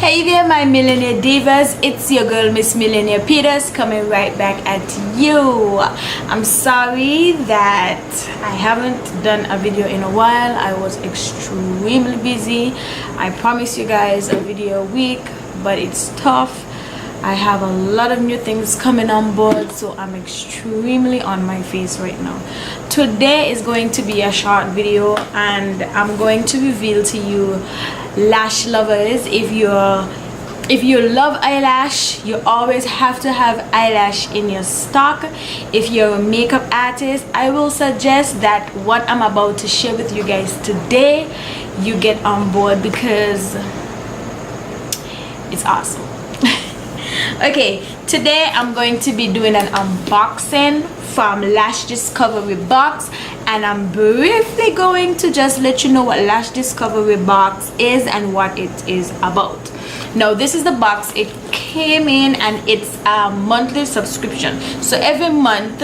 Hey there, my millionaire divas, it's your girl Miss Millionaire Peters coming right back at you. I'm sorry that I haven't done a video in a while. I was extremely busy. I promise you guys a video a week, but it's tough. I have a lot of new things coming on board, so I'm extremely on my face right now. Today is going to be a short video, and I'm going to reveal to you, lash lovers, if you love eyelash, you always have to have eyelash in your stock. If you're a makeup artist, I will suggest that what I'm about to share with you guys today, you get on board because it's awesome. Okay, today I'm going to be doing an unboxing from Lash Discovery Box, and I'm briefly going to just let you know what Lash Discovery Box is and what it is about. Now, this is the box it came in, and it's a monthly subscription. So every month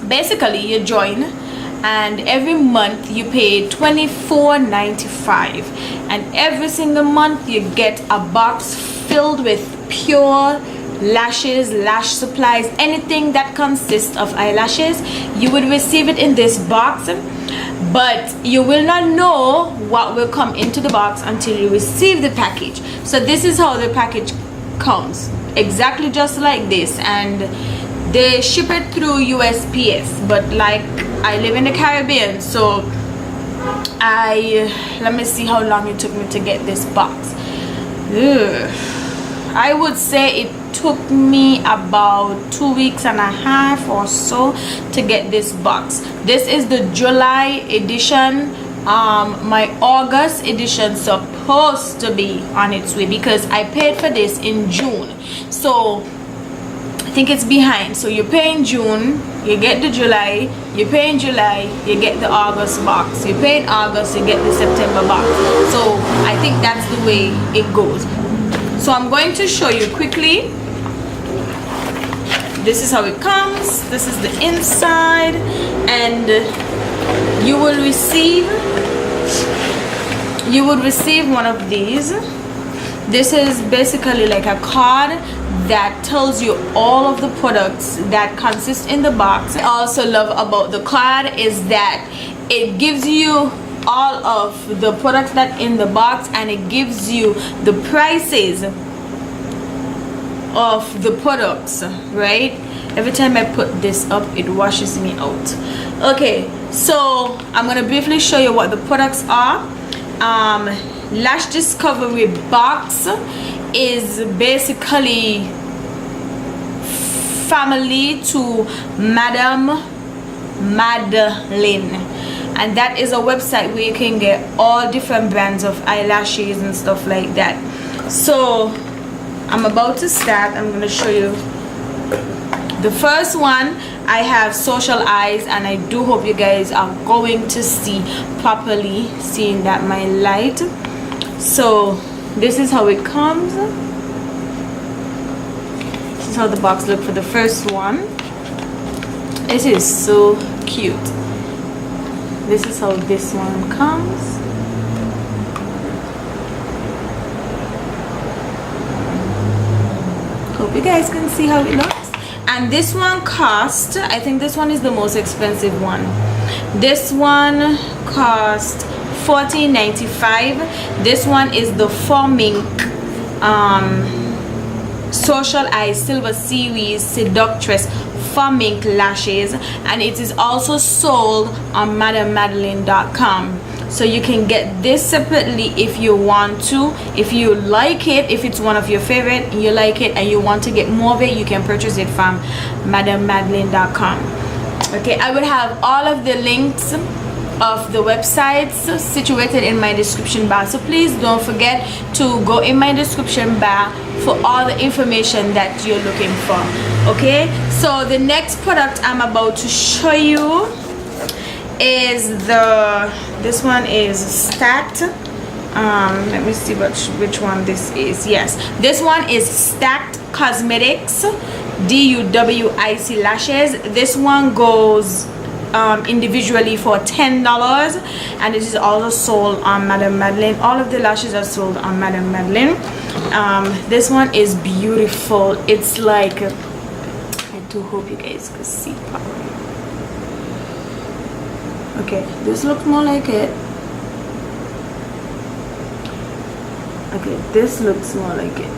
basically you join, and every month you pay $24.95, and every single month you get a box filled with pure lashes, lash supplies, anything that consists of eyelashes. You would receive it in this box, but you will not know what will come into the box until you receive the package. So this is how the package comes, exactly just like this, and they ship it through USPS, but like I live in the Caribbean, so let me see how long it took me to get this box. I would say it took me about 2 weeks and a half or so to get this box. This is the July edition. My August edition supposed to be on its way because I paid for this in June, so I think it's behind. So you pay in June, you get the July, you pay in July, you get the August box, you pay in August, you get the September box. So I think that's the way it goes. So I'm going to show you quickly. This is how it comes. This is the inside, and you will receive one of these. This is basically like a card that tells you all of the products that consist in the box. What I also love about the card is that it gives you all of the products that in the box, and it gives you the prices of the products, right? Every time I put this up, it washes me out. Okay, so I'm gonna briefly show you what the products are. Lash Discovery Box is basically family to Madame Madeline, and that is a website where you can get all different brands of eyelashes and stuff like that. So I'm about to start. I'm going to show you the first one. I have Social Eyes, and I do hope you guys are going to see properly, seeing that my light. So this is how it comes. This is how the box looks for the first one. It is so cute. This is how this one comes. Hope you guys can see how it looks. And this one cost, I think this one is the most expensive one. This one cost $14.95. This one is the Formink Social Eyes Silver Series Seductress Formink lashes, and it is also sold on MadamMadeline.com. So you can get this separately if you want to. If you like it, if it's one of your favorite, you like it and you want to get more of it, you can purchase it from MadamMadeline.com. Okay, I will have all of the links of the websites situated in my description bar, so please don't forget to go in my description bar for all the information that you're looking for. Okay, so the next product I'm about to show you is this one is Stacked. Let me see which one this is. Yes, this one is Stacked Cosmetics DUWIC lashes. This one goes individually for $10, and it is also sold on Madame Madeline. All of the lashes are sold on Madame Madeline. This one is beautiful. It's like, I do hope you guys can see properly. Okay, this looks more like it. Okay, this looks more like it.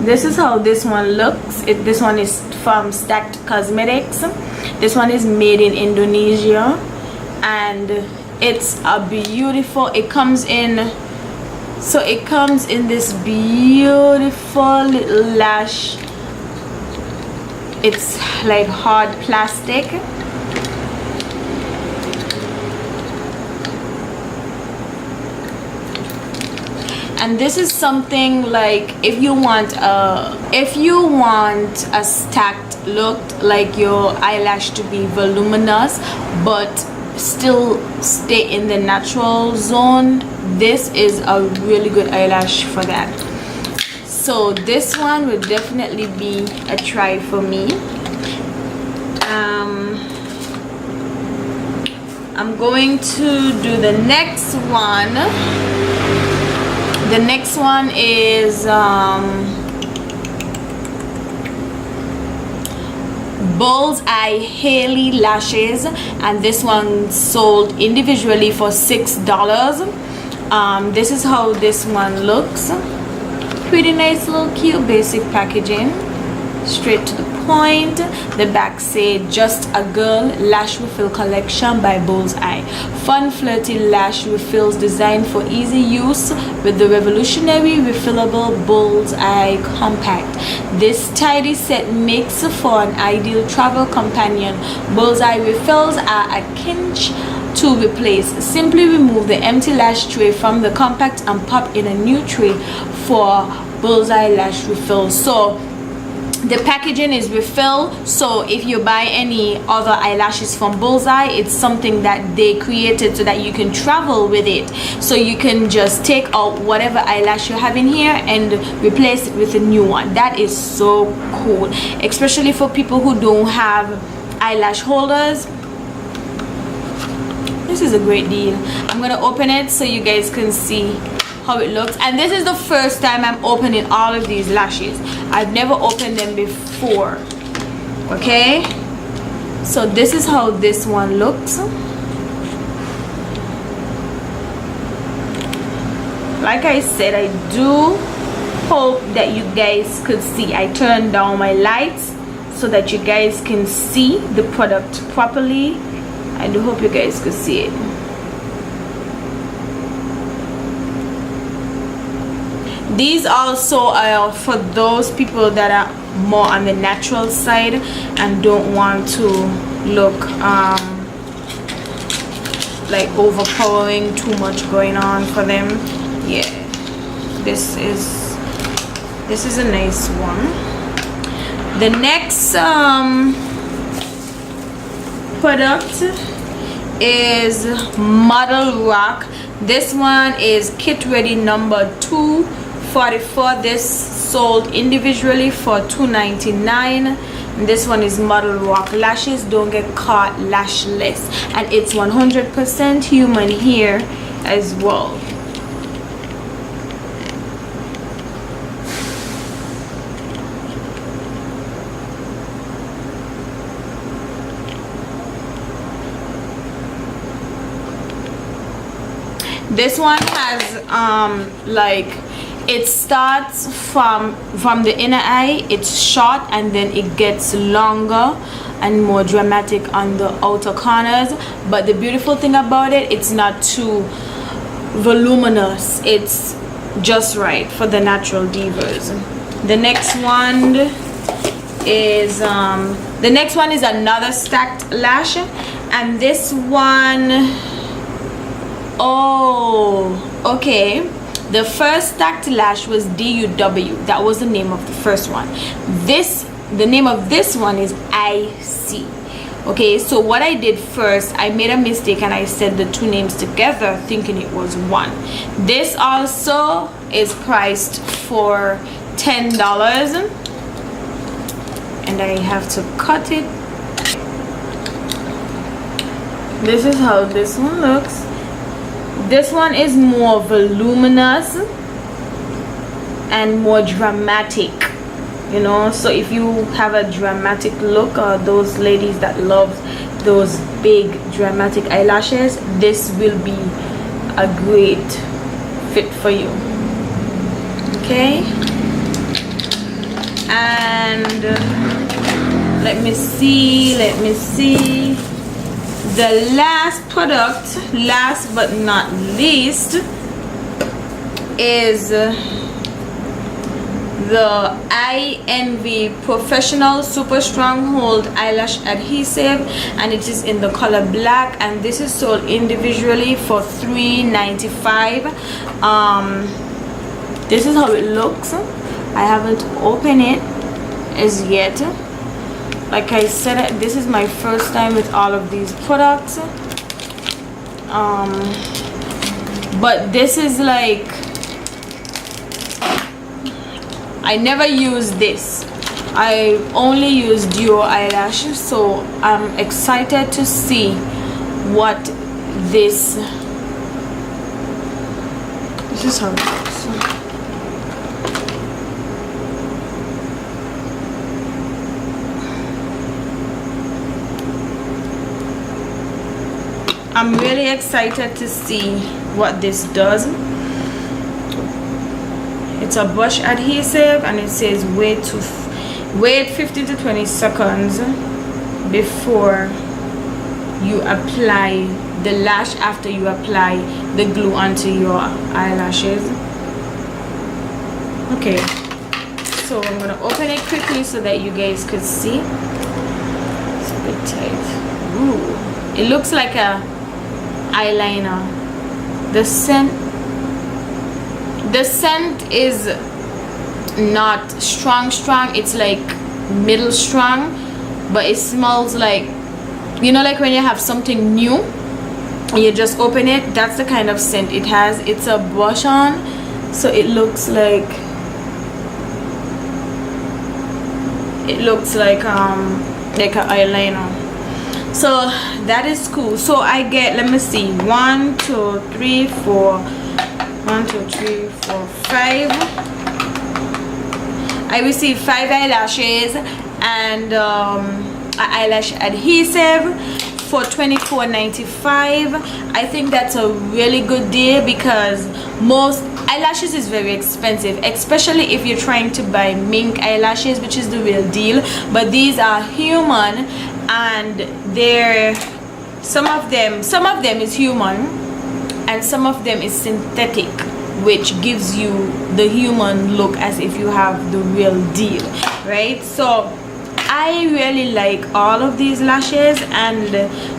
This is how this one looks. This one is from Stacked Cosmetics. This one is made in Indonesia, and it's a beautiful, it comes in this beautiful little lash. It's like hard plastic. And this is something like, if you want a stacked look, like your eyelash to be voluminous but still stay in the natural zone, this is a really good eyelash for that. So this one would definitely be a try for me. I'm going to do the next one. The next one is Bullseye Haley lashes, and this one sold individually for $6. This is how this one looks. Pretty nice little cute basic packaging, straight to the point. The back say Just a Girl Lash Refill Collection by Bullseye. Fun flirty lash refills designed for easy use with the revolutionary refillable Bullseye Compact. This tidy set makes for an ideal travel companion. Bullseye refills are a cinch to replace. Simply remove the empty lash tray from the compact and pop in a new tray for Bullseye lash refill. So the packaging is refill, so if you buy any other eyelashes from Bullseye, it's something that they created so that you can travel with it. So you can just take out whatever eyelash you have in here and replace it with a new one. That is so cool, especially for people who don't have eyelash holders. This is a great deal. I'm gonna open it so you guys can see how it looks, and this is the first time I'm opening all of these lashes. I've never opened them before. Okay, so this is how this one looks. Like I said, I do hope that you guys could see. I turned down my lights so that you guys can see the product properly. I do hope you guys could see it. These also are for those people that are more on the natural side and don't want to look like overpowering, too much going on for them. Yeah, this is a nice one. The next product is Model Rock. This one is kit ready number 244. This sold individually for $2.99. This one is Model Rock lashes. Don't get caught lashless, and it's 100% human hair as well. This one has like, it starts from the inner eye, it's short, and then it gets longer and more dramatic on the outer corners. But the beautiful thing about it, it's not too voluminous. It's just right for the natural divas. The next one is another stacked lash, and this one, oh, okay, the first stacked lash was DUW. That was the name of the first one. The name of this one is IC. Okay, so what I did first, I made a mistake and I said the two names together thinking it was one. This also is priced for $10, and I have to cut it. This is how this one looks. This one is more voluminous and more dramatic, you know. So if you have a dramatic look, or those ladies that love those big dramatic eyelashes, this will be a great fit for you. Okay, and let me see, the last product, last but not least, is the I Envy Professional Super Stronghold Eyelash Adhesive, and it is in the color black, and this is sold individually for $3.95. This is how it looks. I haven't opened it as yet. Like I said, this is my first time with all of these products. But this is like, I never use this. I only use duo eyelashes, so I'm excited to see what this is how it looks. I'm really excited to see what this does. It's a brush adhesive, and it says wait 15 to 20 seconds before you apply the lash, after you apply the glue onto your eyelashes. Okay, so I'm gonna open it quickly so that you guys could see. It's a bit tight. Ooh, it looks like a eyeliner. The scent is not strong, it's like middle strong, but it smells like, you know, like when you have something new and you just open it, that's the kind of scent it has. It's a brush on, so it looks like an eyeliner. So that is cool. So I get, let me see, 1 2 3 4 1 2 3 4 5. I received 5 eyelashes and an eyelash adhesive for $24.95. I think that's a really good deal, because most eyelashes is very expensive, especially if you're trying to buy mink eyelashes, which is the real deal. But these are human, and they're some of them is human and some of them is synthetic, which gives you the human look as if you have the real deal, right? So I really like all of these lashes, and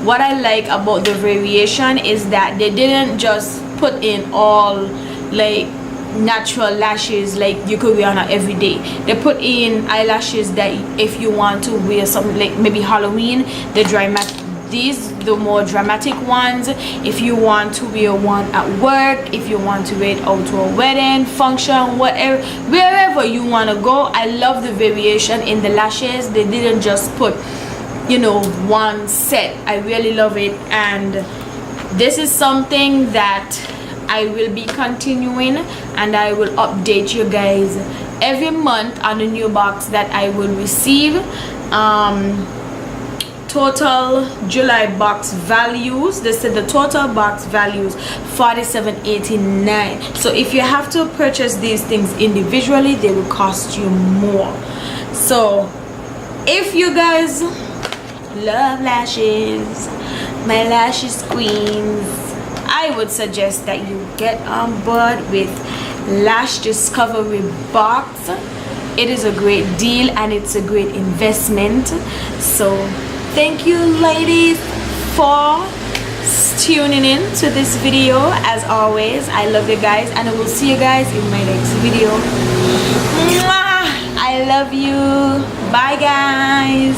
what I like about the variation is that they didn't just put in all like natural lashes like you could wear on every day. They put in eyelashes that if you want to wear something like maybe Halloween, the more dramatic ones, if you want to wear one at work, if you want to wear it out to a wedding function, whatever, wherever you want to go. I love the variation in the lashes. They didn't just put, you know, one set. I really love it, and this is something that I will be continuing, and I will update you guys every month on the new box that I will receive. Total July box values, they said the total box values $47.89. so if you have to purchase these things individually, they will cost you more. So if you guys love lashes, my lashes queens, I would suggest that you get on board with Lash Discovery box. It is a great deal and it's a great investment. So thank you ladies for tuning in to this video. As always, I love you guys, and I will see you guys in my next video. Mwah! I love you. Bye guys.